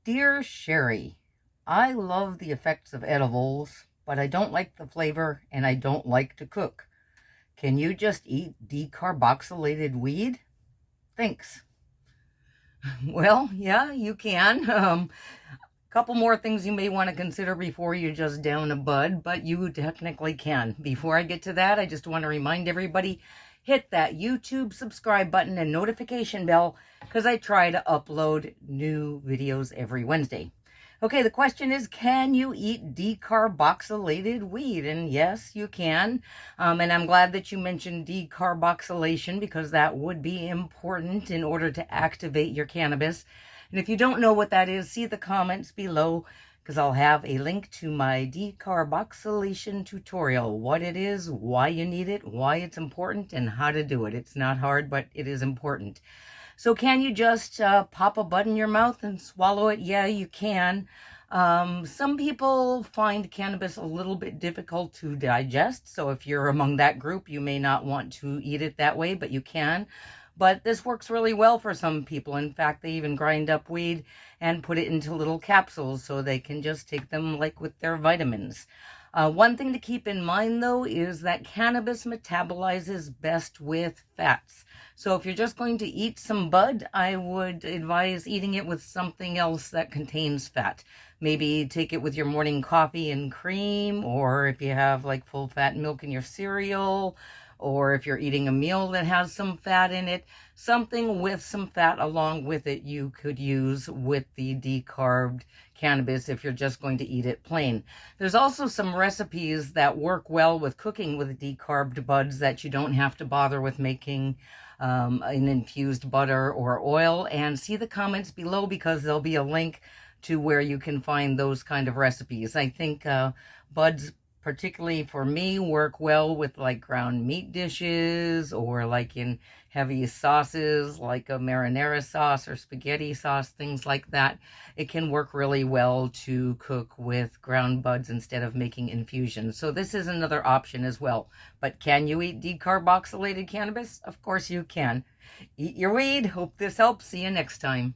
Dear Cheri, I love the effects of edibles, but I don't like the flavor and I don't like to cook. Can you just eat decarboxylated weed? Thanks. Well, yeah, you can. Couple more things you may want to consider before you just down a bud, but you technically can. Before I get to that, I just want to remind everybody, hit that YouTube subscribe button and notification bell because I try to upload new videos every Wednesday. Okay, the question is, can you eat decarboxylated weed? And yes, you can. And I'm glad that you mentioned decarboxylation because that would be important in order to activate your cannabis. And if you don't know what that is, see the comments below because I'll have a link to my decarboxylation tutorial, what it is, why you need it, why it's important, and how to do it. It's not hard, but it is important. So can you just pop a bud in your mouth and swallow it? Yeah, you can. Some people find cannabis a little bit difficult to digest. So if you're among that group, you may not want to eat it that way, but you can. But this works really well for some people. In fact, they even grind up weed and put it into little capsules so they can just take them like with their vitamins. One thing to keep in mind, though, is that cannabis metabolizes best with fats. So if you're just going to eat some bud, I would advise eating it with something else that contains fat. Maybe take it with your morning coffee and cream, or if you have like full fat milk in your cereal, or if you're eating a meal that has some fat in it, something with some fat along with it you could use with the decarbed cannabis if you're just going to eat it plain. There's also some recipes that work well with cooking with decarbed buds that you don't have to bother with making an infused butter or oil. And see the comments below because there'll be a link to where you can find those kind of recipes. I think buds, particularly for me, work well with like ground meat dishes or like in heavy sauces like a marinara sauce or spaghetti sauce, things like that. It can work really well to cook with ground buds instead of making infusions. So this is another option as well. But can you eat decarboxylated cannabis? Of course you can. Eat your weed. Hope this helps. See you next time.